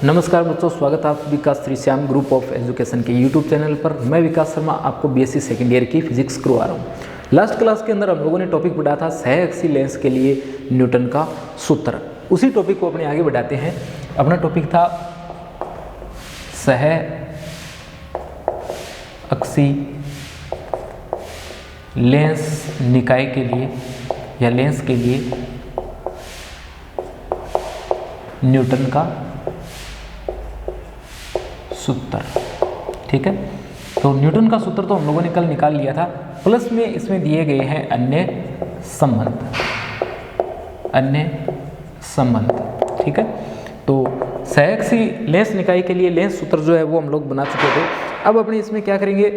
नमस्कार बच्चों, स्वागत है आप सभी का Shri Shyam group of education के यूट्यूब चैनल पर। मैं विकास शर्मा आपको बीएससी सेकेंड ईयर की फिजिक्स करवा रहा हूँ। लास्ट क्लास के अंदर हम लोगों ने टॉपिक पढ़ा था सह अक्षीय लेंस के लिए न्यूटन का सूत्र। उसी टॉपिक को अपने आगे बढ़ाते हैं। अपना टॉपिक था सह अक्षीय लेंस निकाय के लिए या लेंस के लिए न्यूटन का सूत्र। ठीक है, तो न्यूटन का सूत्र तो हम लोगों ने कल निकाल लिया था, प्लस में इसमें दिए गए हैं अन्य संबंध। ठीक है, तो सहअक्षीय लेंस निकाय के लिए लेंस सूत्र जो है वो हम लोग बना चुके थे। अब अपने इसमें क्या करेंगे,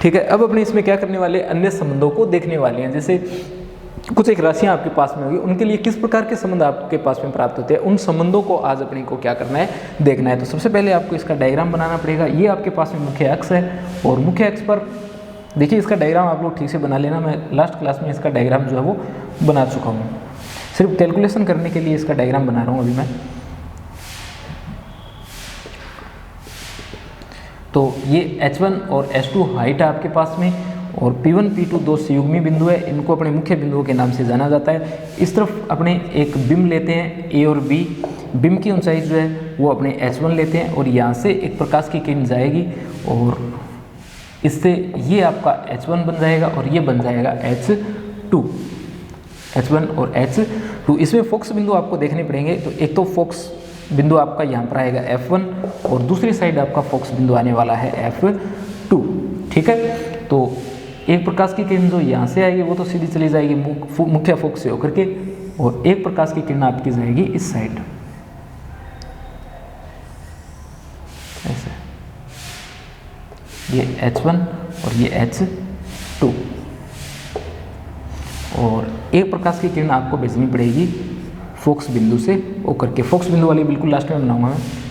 ठीक है, अब अपने इसमें क्या करने वाले, अन्य संबंधों को देखने वाले हैं। जैसे कुछ एक राशियां आपके पास में होगी, उनके लिए किस प्रकार के संबंध आपके पास में प्राप्त होते हैं, उन संबंधों को आज अपने को क्या करना है, देखना है। तो सबसे पहले आपको इसका डायग्राम बनाना पड़ेगा। ये आपके पास में मुख्य अक्ष है और मुख्य अक्ष पर देखिए इसका डायग्राम आप लोग ठीक से बना लेना। मैं लास्ट क्लास में इसका डायग्राम जो है वो बना चुका हूँ, सिर्फ कैलकुलेशन करने के लिए इसका डायग्राम बना रहा हूँ अभी मैं। तो ये H1 और H2 हाइट है आपके पास में, और P1 P2 दो संयुग्मी बिंदु है, इनको अपने मुख्य बिंदुओं के नाम से जाना जाता है। इस तरफ अपने एक बिंब लेते हैं A और B, बिंब की ऊंचाई जो है वो अपने H1 लेते हैं, और यहाँ से एक प्रकाश की किरण जाएगी और इससे ये आपका H1 बन जाएगा और ये बन जाएगा H1 और H2। इसमें फोकस बिंदु आपको देखने पड़ेंगे। तो एक तो फोकस बिंदु आपका यहाँ पर आएगा F1 और दूसरी साइड आपका फोकस बिंदु आने वाला है F2। ठीक है, तो एक प्रकाश की किरण जो यहाँ से आएगी वो तो सीधी चली जाएगी मुख्य फोकस से होकर के, और एक प्रकाश की किरण आपकी जाएगी इस साइड ऐसे, ये H1 और ये H2, और एक प्रकाश की किरण आपको भेजनी पड़ेगी फोकस बिंदु से होकर के। फोकस बिंदु वाली बिल्कुल लास्ट में बनाऊंगा मैं।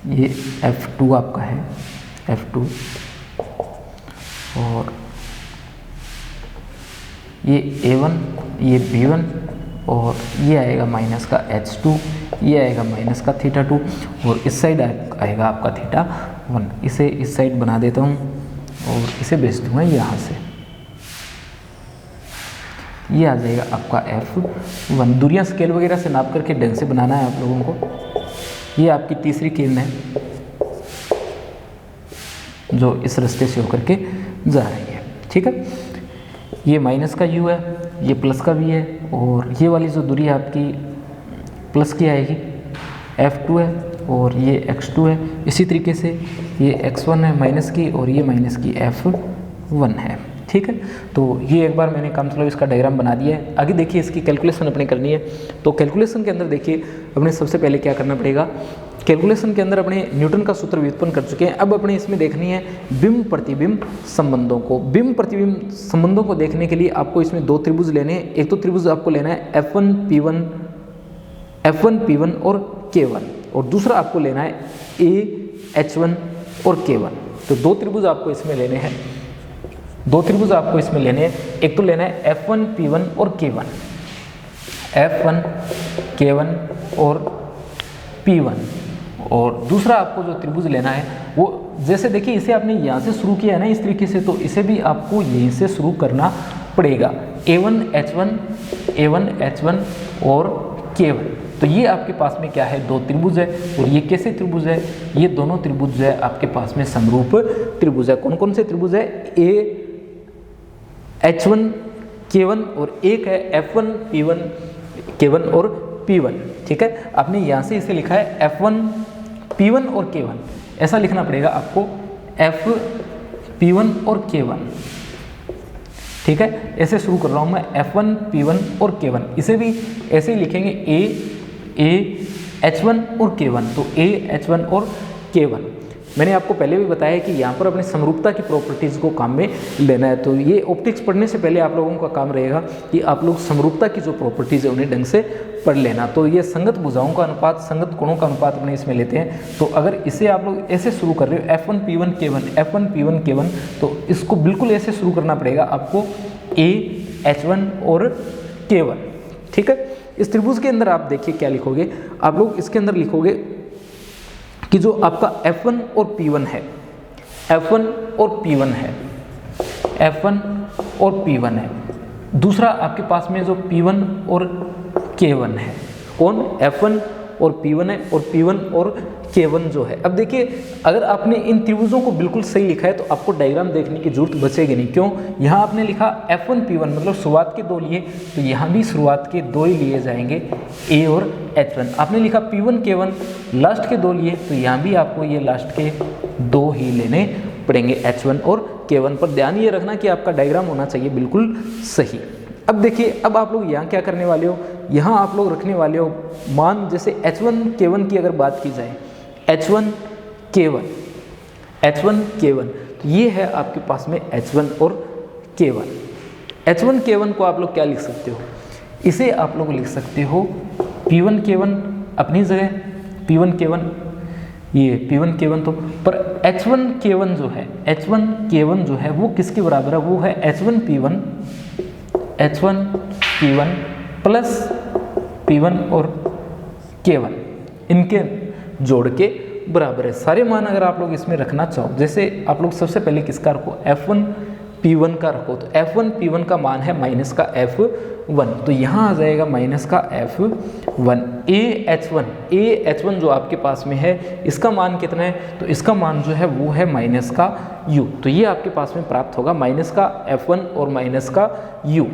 ये F2 आपका है, F2, और ये A1, ये B1, और ये आएगा माइनस का H2, ये आएगा माइनस का θ2, और इस साइड आएगा आपका θ1। इसे इस साइड बना देता हूँ और इसे भेज दूँगा यहाँ से, ये आ जाएगा आपका F1। दूरियाँ स्केल वगैरह से नाप करके ढंग से बनाना है आप लोगों को। ये आपकी तीसरी किरण है जो इस रास्ते से होकर के जा रही है। ठीक है, ये माइनस का U है, ये प्लस का V है, और ये वाली जो दूरी है आपकी प्लस की आएगी F2 है, और ये X2 है। इसी तरीके से ये X1 है माइनस की, और ये माइनस की F1 है। ठीक है, तो ये एक बार मैंने काम चलो इसका डायग्राम बना दिया है। आगे देखिए इसकी कैलकुलेशन अपने करनी है। तो कैलकुलेशन के अंदर देखिए अपने सबसे पहले क्या करना पड़ेगा, कैलकुलेशन के अंदर अपने न्यूटन का सूत्र व्युत्पन्न कर चुके हैं। अब अपने इसमें देखनी है बिंब प्रतिबिंब संबंधों को। बिंब प्रतिबिंब संबंधों को देखने के लिए आपको इसमें दो त्रिभुज लेने हैं। एक तो त्रिभुज आपको लेना है F1 P1 और K1, और दूसरा आपको लेना है AH1 और K1। तो दो त्रिभुज आपको इसमें लेने हैं, एक तो लेना है F1 P1 और K1, F1 K1 और P1, और दूसरा आपको जो त्रिभुज लेना है वो, जैसे देखिए इसे आपने यहाँ से शुरू किया है ना इस तरीके से, तो इसे भी आपको यहीं से शुरू करना पड़ेगा। A1H1 और K1। तो ये आपके पास में क्या है, दो त्रिभुज है, और ये कैसे त्रिभुज है, ये दोनों त्रिभुज जो है आपके पास में समरूप त्रिभुज है। कौन कौन से त्रिभुज है, AH1 K1, और एक है F1 P1 K1 और P1। ठीक है, आपने यहाँ से इसे लिखा है F1 P1 और K1, ऐसा लिखना पड़ेगा आपको F P1 और K1। ठीक है, ऐसे शुरू कर रहा हूँ मैं F1 P1 और K1। इसे भी ऐसे ही लिखेंगे AH1 और K1, तो AH1 और K1। मैंने आपको पहले भी बताया कि यहाँ पर अपनी समरूपता की प्रॉपर्टीज़ को काम में लेना है। तो ये ऑप्टिक्स पढ़ने से पहले आप लोगों का काम रहेगा कि आप लोग समरूपता की जो प्रॉपर्टीज़ है उन्हें ढंग से पढ़ लेना। तो ये संगत भुजाओं का अनुपात, संगत कोणों का अनुपात अपने इसमें लेते हैं। तो अगर इसे आप लोग ऐसे शुरू कर रहे हो F1 P1 K1 F1 P1 K1, तो इसको बिल्कुल ऐसे शुरू करना पड़ेगा आपको A H1 और K1, ठीक है। इस त्रिभुज के अंदर आप देखिए क्या लिखोगे, आप लोग इसके अंदर लिखोगे कि जो आपका F1 और P1 है, F1 और P1 है, F1 और P1 है। दूसरा आपके पास में जो P1 और K1 है, कौन? F1 और P1 है, और P1 और K1 जो है। अब देखिए अगर आपने इन त्रिभुजों को बिल्कुल सही लिखा है तो आपको डायग्राम देखने की जरूरत बचेगी नहीं। क्यों? यहाँ आपने लिखा F1 P1 मतलब शुरुआत के 2 लिए, तो यहाँ भी शुरुआत के 2 ही लिए जाएंगे, A और H1। आपने लिखा P1 K1 लास्ट के 2 लिए, तो यहाँ भी आपको ये लास्ट के 2 ही लेने पड़ेंगे, H1 और K1 पर ध्यान ये रखना कि आपका डायग्राम होना चाहिए बिल्कुल सही। अब देखिए अब आप लोग यहाँ क्या करने वाले हो, यहाँ आप लोग रखने वाले हो मान, जैसे H1 K1 की अगर बात की जाए, H1 K1 तो ये है आपके पास में H1 और K1। H1 K1 को आप लोग क्या लिख सकते हो, इसे आप लोग लिख सकते हो P1 K1 अपनी जगह, P1 K1 ये P1 K1, तो पर H1 K1 जो है, H1 K1 जो है वो किसके बराबर है, वो है H1 P1 प्लस P1 और K1 इनके जोड़ के बराबर है। सारे मान अगर आप लोग इसमें रखना चाहो, जैसे आप लोग सबसे पहले किसका रखो, F1 P1 का रखो, तो F1 P1 का मान है माइनस का F1, तो यहाँ आ जाएगा माइनस का F1। A H1 जो आपके पास में है, इसका मान कितना है, तो इसका मान जो है वो है माइनस का U, तो ये आपके पास में प्राप्त होगा माइनस का F1 और माइनस का U।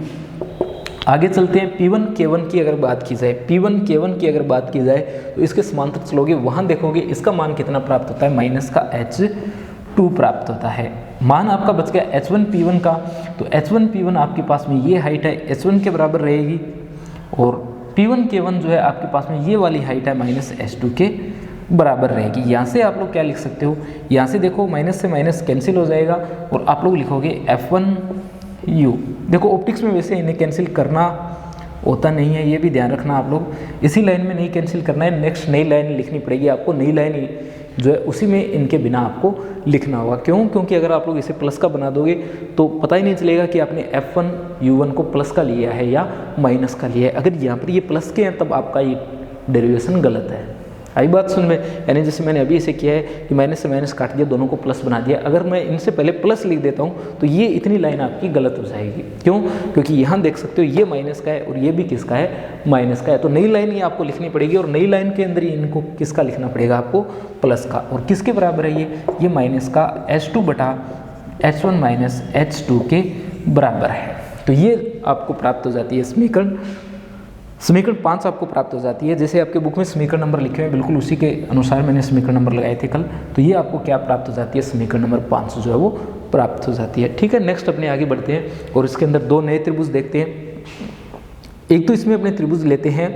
आगे चलते हैं, P1 K1 की अगर बात की जाए, P1 K1 की अगर बात की जाए तो इसके समांतर चलोगे, वहाँ देखोगे इसका मान कितना प्राप्त होता है, माइनस का H2 प्राप्त होता है। मान आपका बच गया H1 P1 का, तो H1 P1 आपके पास में ये हाइट है H1 के बराबर रहेगी, और P1 K1 जो है आपके पास में ये वाली हाइट है माइनस H2 के बराबर रहेगी। यहाँ से आप लोग क्या लिख सकते हो, यहाँ से देखो माइनस से माइनस कैंसिल हो जाएगा, और आप लोग लिखोगे F1 U। देखो ऑप्टिक्स में वैसे इन्हें कैंसिल करना होता नहीं है, ये भी ध्यान रखना आप लोग, इसी लाइन में नहीं कैंसिल करना है, नेक्स्ट नई लाइन लिखनी पड़ेगी आपको, नई लाइन जो है उसी में इनके बिना आपको लिखना होगा। क्यों? क्योंकि अगर आप लोग इसे प्लस का बना दोगे तो पता ही नहीं चलेगा कि आपने F1 U1 को प्लस का लिया है या माइनस का लिया है। अगर यहाँ पर ये प्लस के हैं तब आपका ये डेरिवेशन गलत है। आई बात सुन में, यानी जैसे मैंने अभी इसे किया है कि माइनस से माइनस काट दिया, दोनों को प्लस बना दिया, अगर मैं इनसे पहले प्लस लिख देता हूँ तो ये इतनी लाइन आपकी गलत हो जाएगी। क्यों? क्योंकि यहाँ देख सकते हो ये माइनस का है और ये भी किसका है, माइनस का है, तो नई लाइन ये आपको लिखनी पड़ेगी, और नई लाइन के अंदर ही इनको किसका लिखना पड़ेगा आपको, प्लस का। और किसके बराबर है ये माइनस का H2 बटा H1 माइनस H2 के बराबर है। तो ये आपको प्राप्त हो जाती है समीकरण 5 आपको प्राप्त हो जाती है। जैसे आपके बुक में समीकरण नंबर लिखे हुए हैं बिल्कुल उसी के अनुसार मैंने समीकरण नंबर लगाए थे कल, तो ये आपको क्या प्राप्त हो जाती है, समीकरण नंबर 5 जो है वो प्राप्त हो जाती है। ठीक है, नेक्स्ट अपने आगे बढ़ते हैं और इसके अंदर 2 नए त्रिभुज देखते हैं। एक तो इसमें अपने त्रिभुज लेते हैं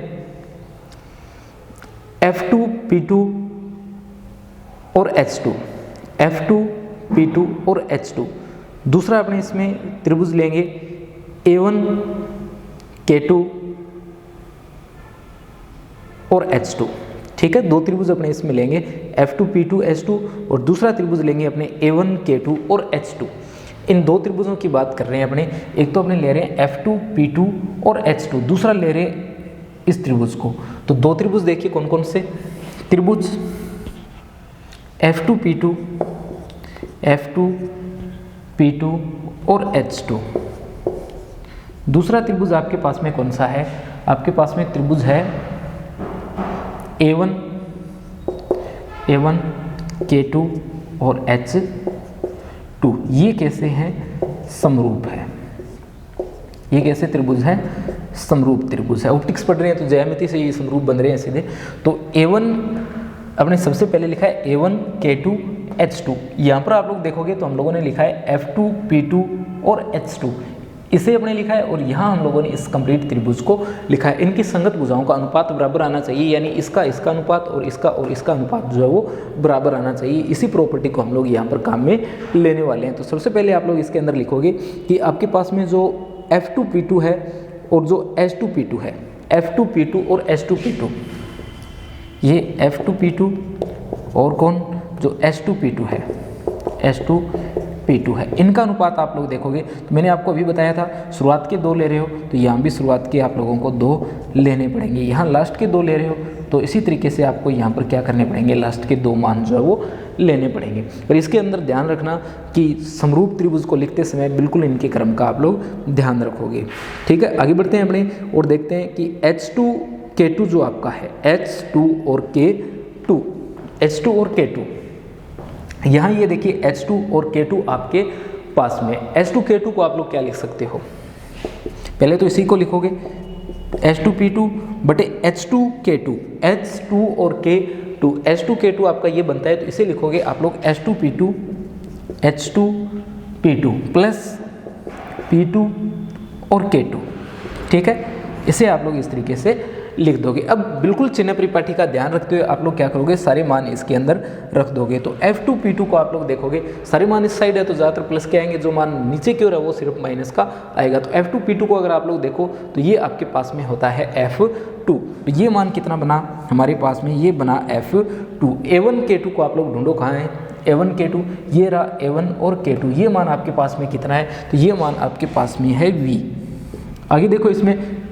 F2 P2 और H2, F2 P2 और H2। दूसरा अपने इसमें त्रिभुज लेंगे A1 K2 और H2। ठीक है, 2 त्रिभुज अपने इसमें लेंगे F2 P2 H2, और दूसरा त्रिभुज लेंगे अपने A1 K2 और H2। इन 2 त्रिभुजों की बात कर रहे हैं अपने, एक तो अपने ले रहे हैं F2 P2 और H2, दूसरा ले रहे हैं इस त्रिभुज को। तो 2 त्रिभुज देखिए कौन कौन से, त्रिभुज F2 P2 और H2। दूसरा त्रिभुज आपके पास में कौन सा है, आपके पास में त्रिभुज है A1 K2 और H2। ये कैसे हैं, समरूप है। ये कैसे त्रिभुज है, समरूप त्रिभुज है। ऑप्टिक्स पढ़ रहे हैं तो ज्यामिति से ये समरूप बन रहे हैं सीधे। तो A1 अपने सबसे पहले लिखा है A1 K2 H2। यहाँ पर आप लोग देखोगे तो हम लोगों ने लिखा है F2 P2 और H2। इसे अपने लिखा है और यहाँ हम लोगों ने इस कंप्लीट त्रिभुज को लिखा है। इनकी संगत भुजाओं का अनुपात बराबर आना चाहिए, यानी इसका अनुपात और इसका अनुपात जो है वो बराबर आना चाहिए। इसी प्रॉपर्टी को हम लोग यहाँ पर काम में लेने वाले हैं। तो सबसे पहले आप लोग इसके अंदर लिखोगे कि आपके पास में जो F2P2 है और जो H2P2 है, F2P2 और H2P2, ये F2P2 और कौन जो H2P2 है, H2P2 है, इनका अनुपात आप लोग देखोगे तो मैंने आपको अभी बताया था शुरुआत के 2 ले रहे हो तो यहाँ भी शुरुआत के आप लोगों को 2 लेने पड़ेंगे, यहाँ लास्ट के 2 ले रहे हो तो इसी तरीके से आपको यहाँ पर क्या करने पड़ेंगे, लास्ट के 2 मान जो है वो लेने पड़ेंगे। और इसके अंदर ध्यान रखना कि समरूप त्रिभुज को लिखते समय बिल्कुल इनके क्रम का आप लोग ध्यान रखोगे। ठीक है, आगे बढ़ते हैं अपने और देखते हैं कि H2K2 जो आपका है, H2 और K2, यहाँ ये देखिए H2 और K2 आपके पास में। H2K2 को आप लोग क्या लिख सकते हो, पहले तो इसी को लिखोगे H2P2 बटे H2K2, H2 और K2, H2K2 आपका ये बनता है तो इसे लिखोगे आप लोग H2P2 प्लस P2 और K2। ठीक है, इसे आप लोग इस तरीके से लिख दोगे। अब बिल्कुल चिन्ह परिपाटी का ध्यान रखते हुए आप लोग क्या करोगे, सारे मान इसके अंदर रख दोगे। तो F2P2 को आप लोग देखोगे सारे मान इस साइड है तो ज़्यादातर प्लस के आएंगे, जो मान नीचे की ओर है वो सिर्फ माइनस का आएगा। तो F2P2 को अगर आप लोग देखो तो ये आपके पास में होता है F2। तो ये मान कितना बना हमारे पास में, ये बना F2। A1K2 को आप लोग ढूंढो कहाँ है, A1K2 ये रहा, A1 और K2 ये मान आपके पास में कितना है, तो ये मान आपके पास में है V। आगे देखो इसमें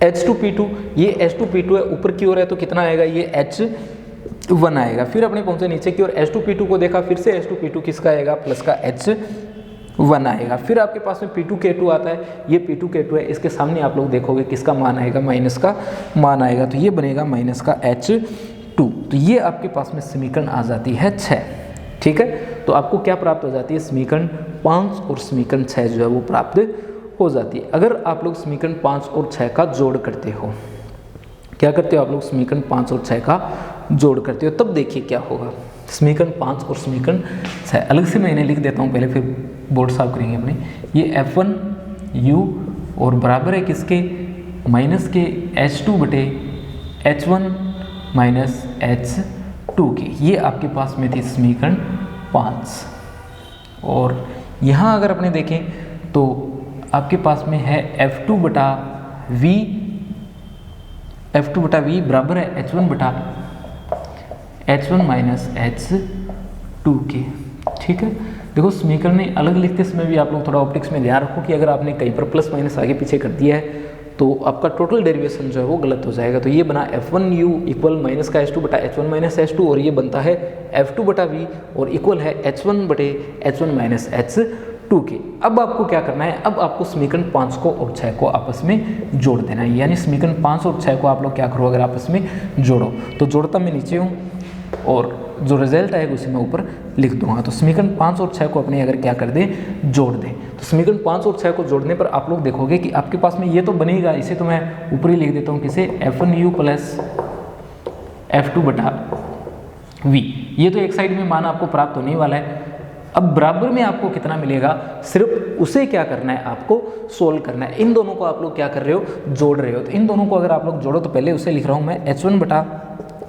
H2P2, ये H2P2 है ऊपर की ओर है तो कितना आएगा, ये H1 आएगा। फिर अपने पहुंचे नीचे की ओर H2P2 को देखा, फिर से H2P2 किसका आएगा, प्लस का H1 आएगा। फिर आपके पास में P2K2 आता है, ये P2K2 है, इसके सामने आप लोग देखोगे किसका मान आएगा, माइनस का मान आएगा, तो ये बनेगा माइनस का H2। तो ये आपके पास में समीकरण आ जाती है 6। ठीक है, तो आपको क्या प्राप्त हो जाती है, समीकरण 5 और समीकरण 6 जो है वो प्राप्त हो जाती है। अगर आप लोग समीकरण 5 और 6 का जोड़ करते हो, क्या करते हो आप लोग, समीकरण 5 और 6 का जोड़ करते हो, तब देखिए क्या होगा। समीकरण 5 और समीकरण 6 अलग से मैं इन्हें लिख देता हूँ पहले, फिर बोर्ड साफ करेंगे अपने। ये F1U और बराबर है किसके, माइनस के H2 बटे H1 माइनस H2 के। ये आपके पास में थी समीकरण 5। और यहाँ अगर अपने देखें तो आपके पास में है F2 बटा V बराबर है H1 माइनस H2 के। ठीक है, देखो समीकरण में अलग लिखते समय भी आप लोग थोड़ा ऑप्टिक्स में ध्यान रखो कि अगर आपने कहीं पर प्लस माइनस आगे पीछे कर दिया है तो आपका टोटल डेरिवेशन जो है वो गलत हो जाएगा। तो ये बना F1U इक्वल माइनस का H2 बटा H1 माइनस H2, और ये बनता है F2 बटा V और इक्वल है H1 बटे H1 माइनस H2 के। अब आपको क्या करना है, अब आपको समीकरण 5 को और 6 को आपस में जोड़ देना है, यानी समीकरण 5 और 6 को आप लोग क्या करो, अगर आपस में जोड़ो तो जोड़ता मैं नीचे हूँ और जो रिजल्ट आएगा उसे मैं ऊपर लिख दूंगा। तो समीकरण 5 और 6 को अपने अगर क्या कर दें, जोड़ दें, तो समीकरण 5 और 6 को जोड़ने पर आप लोग देखोगे कि आपके पास में ये तो बनेगा, इसे तो मैं ऊपर ही लिख देता हूँ, किसे F1U प्लस F2 बटा V। ये तो एक साइड में मान आपको प्राप्त होने वाला है। अब बराबर में आपको कितना मिलेगा, सिर्फ उसे क्या करना है, आपको सोल्व करना है। इन दोनों को आप लोग क्या कर रहे हो, जोड़ रहे हो। तो इन दोनों को अगर आप लोग जोड़ो तो पहले उसे लिख रहा हूँ मैं H1 बटा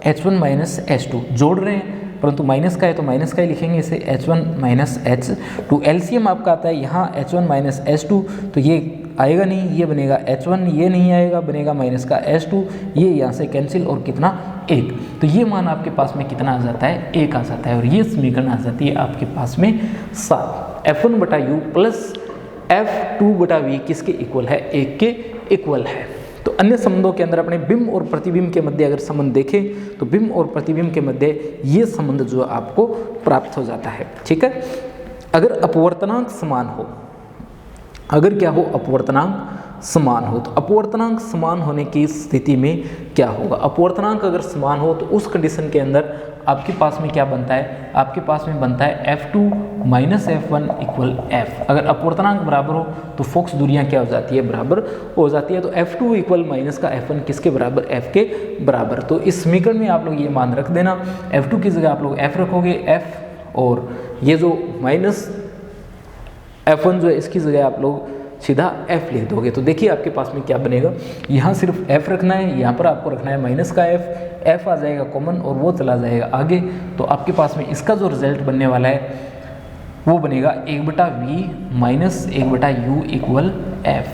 H1 माइनस H2, जोड़ रहे हैं परंतु माइनस का है तो माइनस का ही लिखेंगे इसे, H1 माइनस H2। एलसीएम आपका आता है यहाँ H1 माइनस H2, तो ये आएगा नहीं, ये बनेगा H1, ये नहीं आएगा, बनेगा माइनस का H2, ये यहाँ से कैंसिल और कितना 1। तो ये मान आपके पास में कितना आ जाता है, 1 आ जाता है, और ये समीकरण आ जाती है आपके पास में 7। F1 बटा U प्लस F2 बटा V किसके इक्वल है, 1 के इक्वल है। तो अन्य संबंधों के अंदर अपने बिंब और प्रतिबिंब के मध्य अगर संबंध देखें तो बिंब और प्रतिबिंब के मध्य ये संबंध जो आपको प्राप्त हो जाता है। ठीक है, अगर अपवर्तनांक समान हो, अगर क्या हो, अपवर्तनांक समान हो, तो अपवर्तनांक समान होने की स्थिति में क्या होगा, अपवर्तनांक अगर समान हो तो उस कंडीशन के अंदर आपके पास में क्या बनता है, आपके पास में बनता है F2 minus F1 equal F। अगर अपवर्तनांक बराबर हो तो फोक्स दूरियां क्या हो जाती है, बराबर हो जाती है। तो F2 इक्वल माइनस का F1 किसके बराबर, F के बराबर। तो इस समीकरण में आप लोग ये मान रख देना, F2 की जगह आप लोग F रखोगे, F, और ये जो माइनस F1 जो है इसकी जगह आप लोग सीधा f लिख दोगे। तो देखिए आपके पास में क्या बनेगा, यहाँ सिर्फ f रखना है, यहाँ पर आपको रखना है माइनस का f आ जाएगा कॉमन और वो चला जाएगा आगे। तो आपके पास में इसका जो रिजल्ट बनने वाला है वो बनेगा 1/v minus 1/u equal f।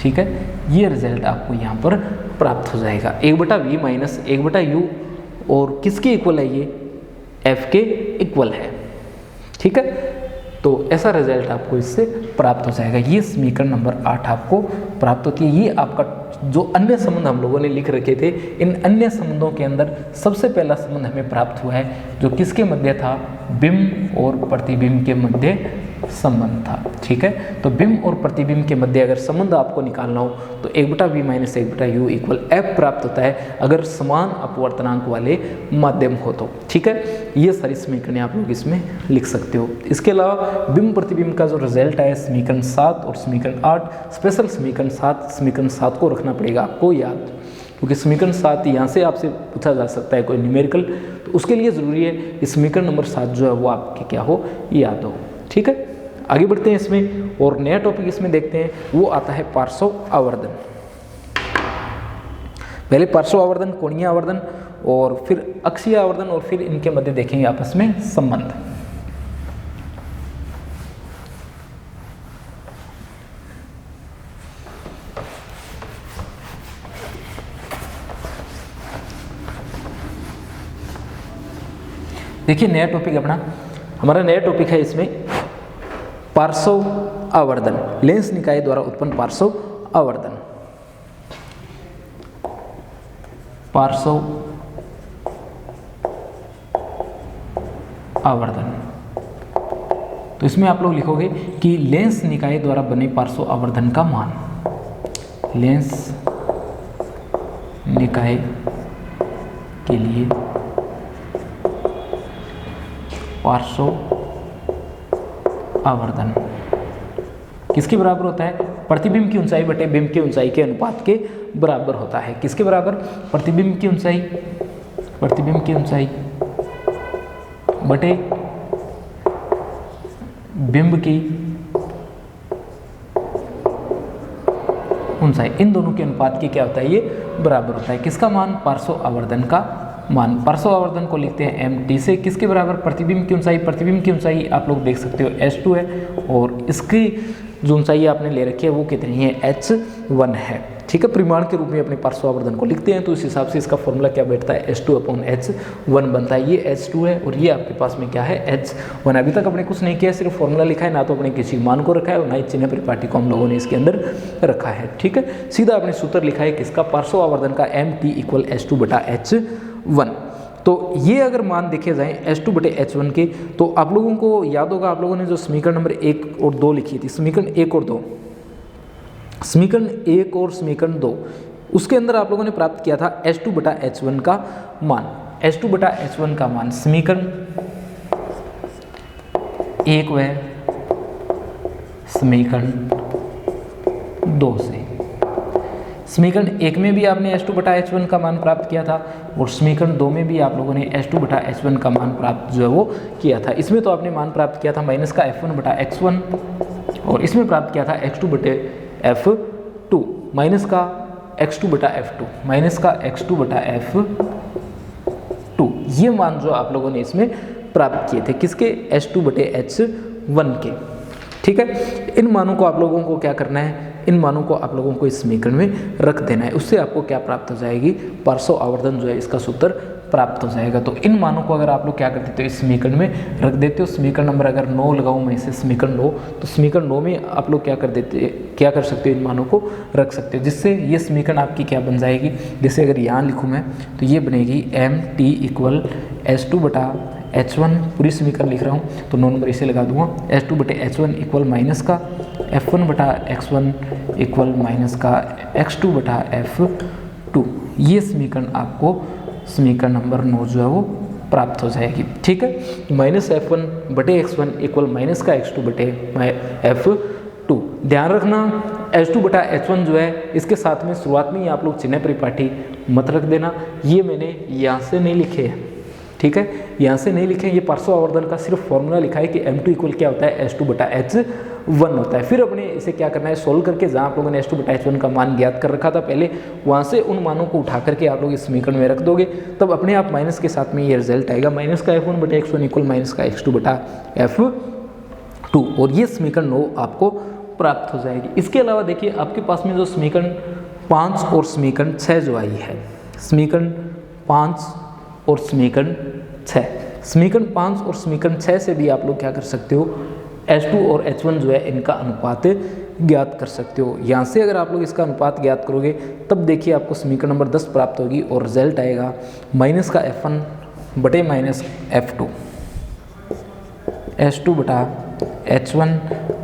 ठीक है, ये रिजल्ट आपको यहाँ पर प्राप्त हो जाएगा। 1/v माइनस 1/u और किसके इक्वल है, ये f के इक्वल है। ठीक है, तो ऐसा रिजल्ट आपको इससे प्राप्त हो जाएगा। ये समीकरण नंबर 8 आपको प्राप्त होती है। ये आपका जो अन्य संबंध हम लोगों ने लिख रखे थे, इन अन्य संबंधों के अंदर सबसे पहला संबंध हमें प्राप्त हुआ है जो किसके मध्य था, बिंब और प्रतिबिंब के मध्य संबंध था। ठीक है, तो बिंब और प्रतिबिंब के मध्य अगर संबंध आपको निकालना हो तो 1/v minus 1/u equal f प्राप्त होता है अगर समान अपवर्तनांक वाले माध्यम हो तो। ठीक है, ये सारी समीकरणें आप लोग इसमें लिख सकते हो। इसके अलावा बिंब प्रतिबिंब का जो रिजल्ट है समीकरण 7 और समीकरण 8, स्पेशल समीकरण 7 को रखना पड़ेगा आपको याद, क्योंकि समीकरण 7 यहाँ से आपसे पूछा जा सकता है कोई न्यूमेरिकल, तो उसके लिए ज़रूरी है कि समीकरण नंबर 7 जो है वो आपके क्या हो, याद हो। ठीक है, आगे बढ़ते हैं इसमें और नया टॉपिक इसमें देखते हैं, वो आता है पार्श्व आवर्धन। पहले पार्श्व आवर्धन, कोणीय आवर्धन और फिर अक्षीय आवर्धन और फिर इनके मध्य देखेंगे आपस में संबंध। देखिए नया टॉपिक अपना, हमारा नया टॉपिक है इसमें पार्श्व आवर्धन, लेंस निकाय द्वारा उत्पन्न पार्श्व आवर्धन। पार्श्व आवर्धन, तो इसमें आप लोग लिखोगे कि लेंस निकाय द्वारा बने पार्श्व आवर्धन का मान, लेंस निकाय के लिए पार्श्व आवर्धन किसके बराबर होता है, प्रतिबिंब की ऊंचाई बटे बिंब की ऊंचाई के अनुपात के बराबर होता है। किसके बराबर, प्रतिबिंब की ऊंचाई बटे बिंब की ऊंचाई, इन दोनों के अनुपात के क्या होता है, ये बराबर होता है। किसका मान, पार्श्व आवर्धन का मान। पार्श्व आवर्धन को लिखते हैं mt से, किसके बराबर, प्रतिबिंब की ऊंचाई। प्रतिबिंब की ऊंचाई आप लोग देख सकते हो h2 है और इसकी जो ऊंचाई आपने ले रखी है वो कितनी है, h1 है। ठीक है, परिमाण के रूप में अपने पार्श्व आवर्धन को लिखते हैं, तो इस हिसाब से इसका फॉर्मूला क्या बैठता है, h2/h1 बनता है। ये h2 है और ये आपके पास में क्या है, h1। अभी तक अपने कुछ नहीं किया, सिर्फ फॉर्मूला लिखा है, ना तो अपने किसी मान को रखा है और ना ही चिन्ह परिपाटी को हम लोगों ने इसके अंदर रखा है। ठीक है, सीधा अपने सूत्र लिखा है किसका, पार्श्व आवर्धन का mt इक्वल h2/h1। तो ये अगर मान देखे जाएं h2/h1 के, तो आप लोगों को याद होगा, आप लोगों ने जो समीकरण नंबर 1 और 2 लिखी थी, समीकरण 1 और 2, समीकरण 1 और समीकरण 2, उसके अंदर आप लोगों ने प्राप्त किया था h2/h1 का मान। h2/h1 का मान समीकरण 1 व समीकरण 2 से, समीकरण 1 में भी आपने h2/h1 का मान प्राप्त किया था और समीकरण 2 में भी आप लोगों ने h2/h1 का मान प्राप्त जो है वो किया था। इसमें तो आपने मान प्राप्त किया था माइनस का f1/x1 और इसमें प्राप्त किया था x2/f2 माइनस का x2/f2 माइनस का x2/f2। ये मान जो आप लोगों ने इसमें प्राप्त किए थे किसके, h2/h1 के। ठीक है, इन मानों को आप लोगों को क्या करना है, इन मानों को आप लोगों को इस समीकरण में रख देना है, उससे आपको क्या प्राप्त हो जाएगी, पार्श्व आवर्धन जो है इसका सूत्र प्राप्त हो जाएगा। तो इन मानों को अगर आप लोग क्या कर देते हो, इस समीकरण में रख देते हो। समीकरण नंबर अगर 9 लगाऊं मैं इसे, समीकरण 9, तो समीकरण 9 में आप लोग क्या कर सकते हो, इन मानों को रख सकते हो, जिससे ये समीकरण आपकी क्या बन जाएगी। जैसे अगर यहाँ लिखूँ मैं तो ये बनेगी mt इक्वल h2/h1, पूरी समीकरण लिख रहा हूँ तो 9 नंबर इसे लगा दूंगा, h2/h1 इक्वल माइनस का f1/x1 इक्वल माइनस का x2/f2। ये समीकरण आपको समीकरण नंबर 9 जो है वो प्राप्त हो जाएगी। ठीक है, माइनस f1/x1 इक्वल माइनस का x2/f2। ध्यान रखना h2/h1 जो है इसके साथ में शुरुआत में ही आप लोग चिन्ह परिपाटी मत रख देना, ये मैंने यहाँ से नहीं लिखे हैं। ठीक है, यहाँ से नहीं लिखे, ये पार्श्व आवर्धन का सिर्फ फॉर्मूला लिखा है कि m2 इक्वल क्या होता है, h2/h1 1 होता है। फिर अपने इसे क्या करना है, सोल्व करके जहाँ आप लोगों ने H2/H1 का मान ज्ञात कर रखा था पहले, वहाँ से उन मानों को उठा करके आप लोग इस समीकरण में रख दोगे, तब अपने आप माइनस के साथ में ये रिजल्ट आएगा, माइनस का F1/X1 इक्वल माइनस का X2/F2, और ये समीकरण 9 आपको प्राप्त हो जाएगी। इसके अलावा देखिए आपके पास में जो समीकरण 5 और समीकरण 6 जो आई है, समीकरण 5 और समीकरण 6, समीकरण 5 और समीकरण 6 से भी आप लोग क्या कर सकते हो, H2 और H1 जो है इनका अनुपात ज्ञात कर सकते हो। यहाँ से अगर आप लोग इसका अनुपात ज्ञात करोगे तब देखिए आपको समीकरण नंबर 10 प्राप्त होगी और रिजल्ट आएगा माइनस का F1 बटे माइनस F2, H2/H1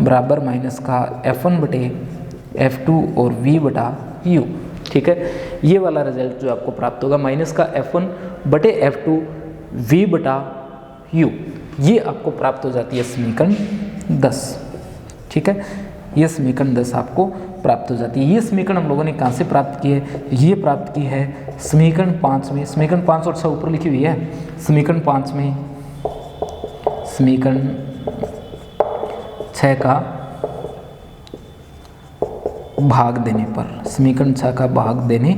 बराबर माइनस का F1 बटे F2 और V बटा U। ठीक है, ये वाला रिजल्ट जो आपको प्राप्त होगा माइनस का F1 बटे F2 V बटा U, ये आपको प्राप्त हो जाती है समीकरण 10। ठीक है, ये समीकरण 10 आपको प्राप्त हो जाती है। ये समीकरण हम लोगों ने कहाँ से प्राप्त की है, ये प्राप्त की है समीकरण 5 में। समीकरण 5 और 6 ऊपर लिखी हुई है, समीकरण 5 में समीकरण 6 का भाग देने पर, समीकरण 6 का भाग देने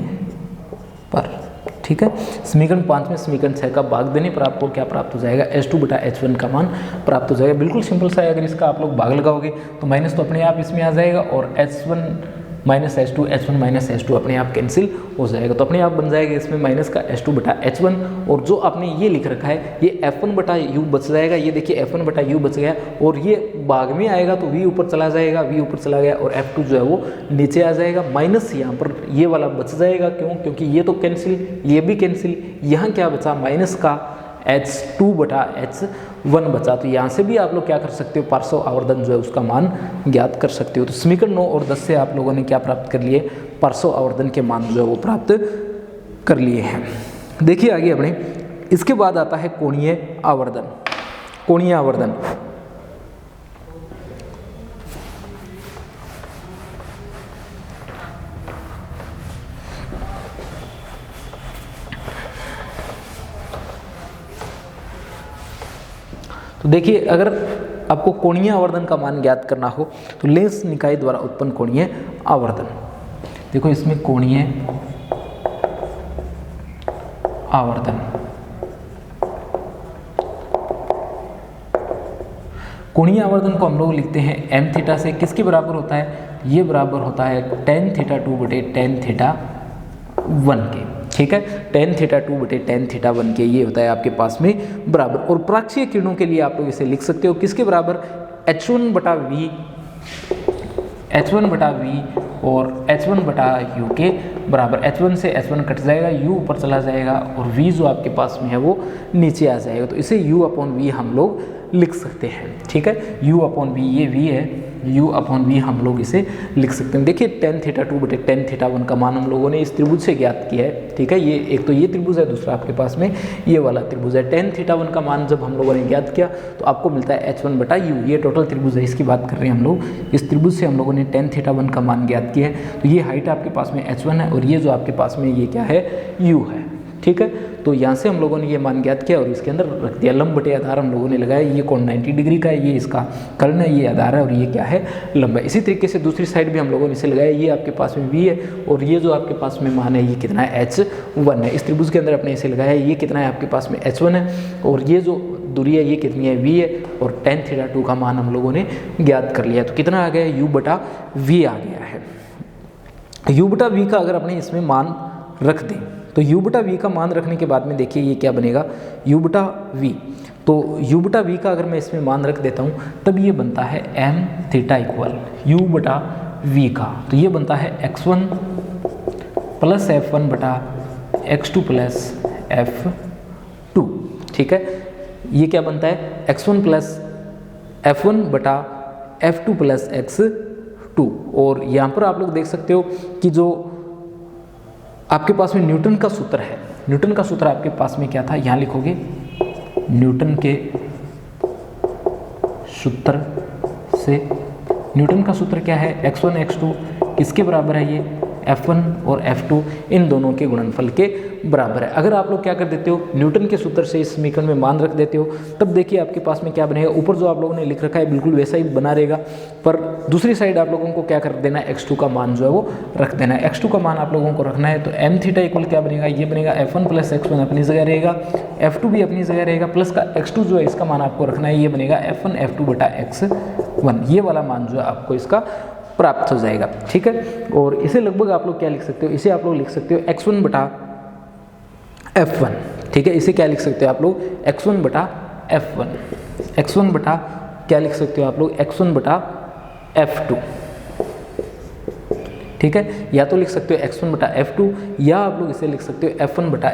पर। ठीक है, समीकरण 5 में समीकरण 6 का भाग देने पर आपको क्या प्राप्त हो जाएगा, H2/H1 का मान प्राप्त हो जाएगा। बिल्कुल सिंपल सा है, अगर इसका आप लोग भाग लगाओगे तो माइनस तो अपने आप इसमें आ जाएगा और H1 minus H2, H1 minus H2 अपने आप कैंसिल हो जाएगा, तो अपने आप बन जाएगा इसमें माइनस का H2/H1, और जो आपने ये लिख रखा है ये F1/U बच जाएगा। ये देखिए F1/U बच गया, और ये भाग में आएगा तो V ऊपर चला जाएगा, V ऊपर चला गया और F2 जो है वो नीचे आ जाएगा, माइनस यहाँ पर ये वाला बच जाएगा। क्यों, क्योंकि ये तो कैंसिल, ये भी कैंसिल, यहाँ क्या बचा माइनस का H2/H1 बचा। तो यहाँ से भी आप लोग क्या कर सकते हो, पार्श्व आवर्धन जो है उसका मान ज्ञात कर सकते हो। तो समीकरण 9 और 10 से आप लोगों ने क्या प्राप्त कर लिए, पार्श्व आवर्धन के मान जो है वो प्राप्त कर लिए हैं। देखिए आगे अपने, इसके बाद आता है कोणीय आवर्धन। कोणीय आवर्धन तो देखिए, अगर आपको कोणीय आवर्धन का मान ज्ञात करना हो तो लेंस निकाय द्वारा उत्पन्न कोणीय आवर्धन। देखो इसमें कोणीय आवर्धन, कोणीय आवर्धन को हम लोग लिखते हैं m थीटा से, किसके बराबर होता है, ये बराबर होता है tan θ2 बटे tan θ1 के। ठीक है, tan θ2 बटे tan θ1 के ये होता है आपके पास में बराबर। और प्राक्षीय किरणों के लिए आप लोग इसे लिख सकते हो किसके बराबर, H1/V, H1/V और H1/U के बराबर। H1 से H1 कट जाएगा, U ऊपर चला जाएगा और V जो आपके पास में है वो नीचे आ जाएगा। तो इसे U/V हम लोग लिख सकते हैं। ठीक है, U/V, ये V है, U/V हम लोग इसे लिख सकते हैं। देखिए tan θ2 बटे tan θ1 का मान हम लोगों ने इस त्रिभुज से ज्ञात किया है। ठीक है, ये एक तो ये त्रिभुज है, दूसरा आपके पास में ये वाला त्रिभुज है। tan θ1 का मान जब हम लोगों ने ज्ञात किया तो आपको मिलता है H1/U, ये टोटल त्रिभुज है, इसकी बात कर रहे हैं हम लोग। इस त्रिभुज से हम लोगों ने tan θ1 का मान ज्ञात किया है, तो ये हाइट आपके पास में H1 है और ये जो आपके पास में ये क्या है, U है। ठीक है, तो यहाँ से हम लोगों ने ये मान ज्ञात किया और इसके अंदर रख दिया। लंब बटे आधार हम लोगों ने लगाया, ये कोण 90 डिग्री का है, ये इसका कर्ण है, ये आधार है और ये क्या है, लंब है। इसी तरीके से दूसरी साइड भी हम लोगों ने इसे लगाया, ये आपके पास में V है और ये जो आपके पास में मान है ये कितना है, H1 है। इस त्रिभुज के अंदर अपने इसे लगाया, ये कितना है आपके पास में, H1 है और ये जो दूरी है ये कितनी है, V है और tan θ2 का मान हम लोगों ने ज्ञात कर लिया। तो कितना आ गया, U/V आ गया है। U/V का अगर अपने इसमें मान रख दें तो U/V का मान रखने के बाद में देखिए ये क्या बनेगा, U/V। तो U/V का अगर मैं इसमें मान रख देता हूँ तब ये बनता है m थीटा इक्वल U/V का, तो ये बनता है x1 प्लस F1 बटा x2 प्लस F2। ठीक है, ये क्या बनता है, x1 प्लस F1 बटा F2 प्लस x2। और यहाँ पर आप लोग देख सकते हो कि जो आपके पास में न्यूटन का सूत्र है, न्यूटन का सूत्र आपके पास में क्या था, यहाँ लिखोगे न्यूटन के सूत्र से, न्यूटन का सूत्र क्या है, x1 x2 किसके बराबर है, ये F1 और F2 इन दोनों के गुणनफल के बराबर है। अगर आप लोग क्या कर देते हो, न्यूटन के सूत्र से इस समीकरण में मान रख देते हो, तब देखिए आपके पास में क्या बनेगा, ऊपर जो आप लोगों ने लिख रखा है बिल्कुल वैसा ही बना रहेगा, पर दूसरी साइड आप लोगों को क्या कर देना है, x2 का मान जो है वो रख देना है। x2 का मान आप लोगों को रखना है, तो m थीटा इक्वल क्या बनेगा, ये बनेगा F1 प्लस x1 अपनी जगह रहेगा, F2 भी अपनी जगह रहेगा, प्लस का x2 जो है इसका मान आपको रखना है, ये बनेगा F1 F2 बटा x1, ये वाला मान जो है आपको इसका प्राप्त हो जाएगा। ठीक है, और इसे लगभग आप लोग क्या लिख सकते हो, इसे आप लोग लिख सकते हो x1 बटा F1। ठीक है, इसे क्या लिख सकते हो आप लोग, x1 बटा F1, x1 बटा क्या लिख सकते हो आप लोग, x1 बटा F2। ठीक है, या तो लिख सकते हो x1 बटा F2, या आप लोग इसे लिख सकते हो F1 बटा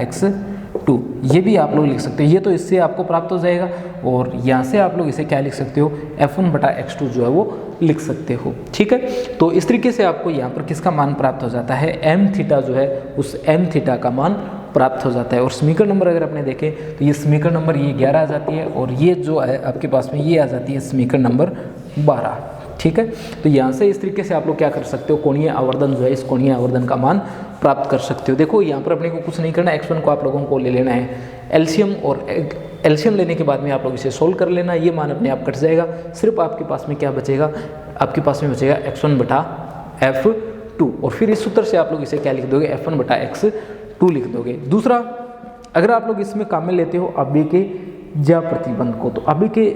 x2, ये भी आप लोग लिख सकते हो। ये तो इससे आपको प्राप्त हो जाएगा, और यहाँ से आप लोग इसे क्या लिख सकते हो, F1 बटा x2 जो है वो लिख सकते हो। ठीक है, तो इस तरीके से आपको यहाँ पर किसका मान प्राप्त हो जाता है, m थीटा जो है उस m थीटा का मान प्राप्त हो जाता है। और समीकरण नंबर अगर अपने देखें तो ये समीकरण नंबर ये 11 आ जाती है, और ये जो है आपके पास में ये आ जाती है समीकरण नंबर 12। ठीक है, तो यहाँ से इस तरीके से आप लोग क्या कर सकते हो, कोणीय आवर्धन जो है, इस कोणीय आवर्धन का मान प्राप्त कर सकते हो। देखो यहाँ पर अपने को कुछ नहीं करना, x1 को आप लोगों को ले लेना है एलसीएम, और एलसीएम लेने के बाद में आप लोग इसे सोल्व कर लेना, ये मान अपने आप कट जाएगा। सिर्फ आपके पास में क्या बचेगा, आपके पास में बचेगा x1 बटा F2, और फिर इस सूत्र से आप लोग इसे क्या लिख दोगे, F1 बटा x2 लिख दोगे। दूसरा, अगर आप लोग इसमें काम में लेते हो अभी के ज्या प्रतिबंध को, तो अभी के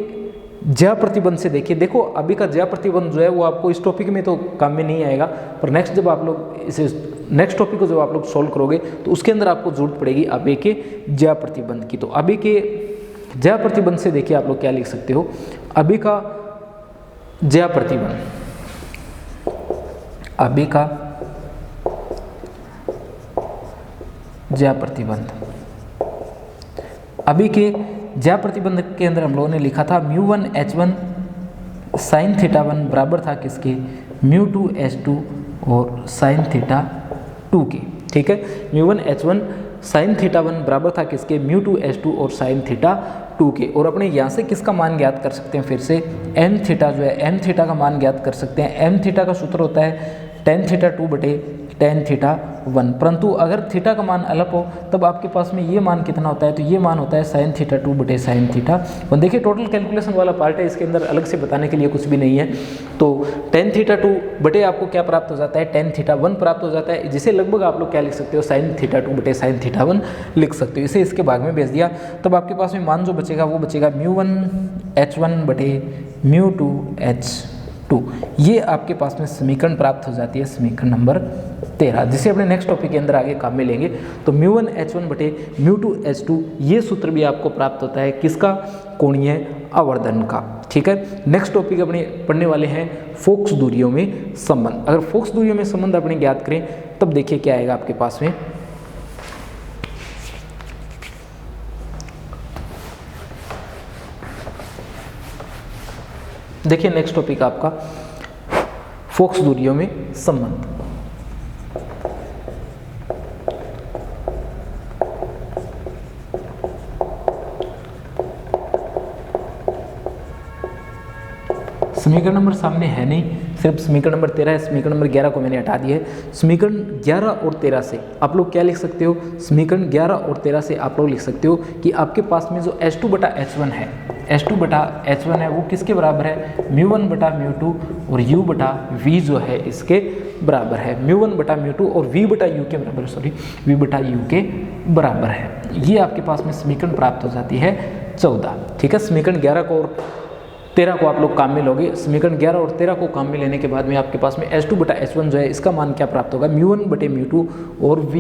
ज्या प्रतिबंध से देखिए, देखो अभी का ज्या प्रतिबंध जो है वो आपको इस टॉपिक में तो काम में नहीं आएगा, पर नेक्स्ट जब आप लोग इसे नेक्स्ट टॉपिक को जब आप लोग सॉल्व करोगे तो उसके अंदर आपको जरूरत पड़ेगी अभी के ज्या प्रतिबंध की। तो अभी के ज्या प्रतिबंध से देखिए आप लोग क्या लिख सकते हो, अभी का ज्या प्रतिबंध, अभी का ज्या प्रतिबंध, अभी के ज्या प्रतिबंध के अंदर हम लोगों ने लिखा था μ1 h1 साइन थीटा 1 बराबर था किसके, μ2 h2 और साइन थीटा 2 के। ठीक है, μ1 h1 साइन थीटा 1 बराबर था किसके, μ2 h2 और साइन थीटा 2 के। और अपने यहाँ से किसका मान ज्ञात कर सकते हैं, फिर से m थीटा जो है, m थीटा का मान ज्ञात कर सकते हैं। m थीटा का सूत्र होता है tan थीटा 2 बटे tan थीटा 1, परंतु अगर थीटा का मान अलग हो तब आपके पास में ये मान कितना होता है, तो ये मान होता है sin थीटा 2 बटे sin थीटा 1। देखिए टोटल कैलकुलेशन वाला पार्ट है, इसके अंदर अलग से बताने के लिए कुछ भी नहीं है। तो tan थीटा 2 बटे आपको क्या प्राप्त हो जाता है, tan थीटा 1 प्राप्त हो जाता है, जिसे लगभग आप लोग क्या लिख सकते हो, sin थीटा 2 बटे sin थीटा 1 लिख सकते हो। इसे इसके भाग में भेज दिया, तब आपके पास में मान जो बचेगा वो बचेगा μ1 h1 बटे μ2 h2। ये आपके पास में समीकरण प्राप्त हो जाती है, समीकरण नंबर 13, जिसे अपने नेक्स्ट टॉपिक के अंदर आगे काम में लेंगे। तो μ1 h1 बटे μ2 h2, ये सूत्र भी आपको प्राप्त होता है किसका, कोणीय आवर्धन का। ठीक है, नेक्स्ट टॉपिक अपने पढ़ने वाले हैं फोक्स दूरियों में संबंध। अगर फोक्स दूरियों में संबंध अपने ज्ञात करें तब देखिए क्या आएगा आपके पास में, देखिए नेक्स्ट टॉपिक आपका फोक्स दूरियों में संबंध। समीकरण नंबर सामने है नहीं, सिर्फ समीकरण नंबर 13 है, समीकरण नंबर 11 को मैंने हटा दिया है। समीकरण 11 और 13 से आप लोग क्या लिख सकते हो, समीकरण 11 और 13 से आप लोग लिख सकते हो कि आपके पास में जो h2 बटा h1 है, h2 बटा h1 है वो किसके बराबर है, μ1 बटा μ2 और u बटा v जो है इसके बराबर है, μ1 बटा μ2 और v बटा u के बराबर, सॉरी v बटा u के बराबर है। ये आपके पास में समीकरण प्राप्त हो जाती है 14। ठीक है, समीकरण 11 को और 13 को आप लोग काम में लोगे। समीकरण 11 और 13 को काम में लेने के बाद में आपके पास में h2 बटा h1 जो है इसका मान क्या प्राप्त होगा, μ1 बटे μ2 और v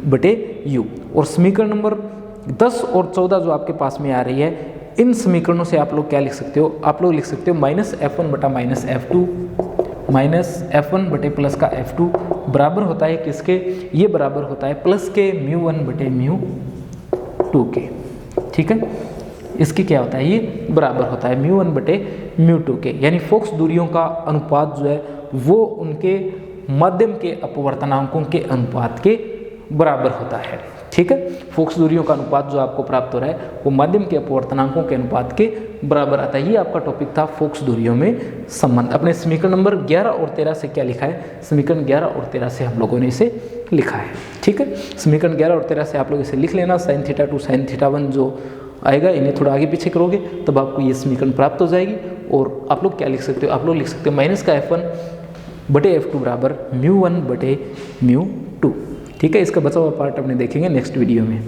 बटे u। और समीकरण नंबर 10 और 14 जो आपके पास में आ रही है, इन समीकरणों से आप लोग क्या लिख सकते हो, आप लोग लिख सकते हो -f1 बटा -f2 -f1 बटे प्लस का f2 बराबर होता है किसके, ये बराबर होता है प्लस के μ1 बटे μ2 के। ठीक है, इसकी क्या होता है, ये बराबर होता है μ1 बटे μ2 के। यानी फोक्स दूरियों का अनुपात जो है वो उनके माध्यम के अपवर्तनांकों के अनुपात के बराबर होता है। ठीक है। फोक्स दूरियों का अनुपात जो आपको प्राप्त हो रहा है वो माध्यम के अपवर्तनांकों के अनुपात के बराबर आता है। ये आपका टॉपिक था फोक्स दूरियों में संबंध। अपने समीकरण नंबर 11 और 13 से क्या लिखा है, समीकरण 11 और 13 से हम लोगों ने इसे लिखा है। ठीक है, समीकरण 11 और 13 से आप लोग इसे लिख लेना। sin θ2 sin θ1 जो आएगा इन्हें थोड़ा आगे पीछे करोगे तब आपको ये समीकरण प्राप्त हो जाएगी। और आप लोग क्या लिख सकते हो, आप लोग लिख सकते हो माइनस का f1 बटे f2 बराबर μ1 बटे μ2। ठीक है, इसका बचा हुआ पार्ट अपने देखेंगे नेक्स्ट वीडियो में।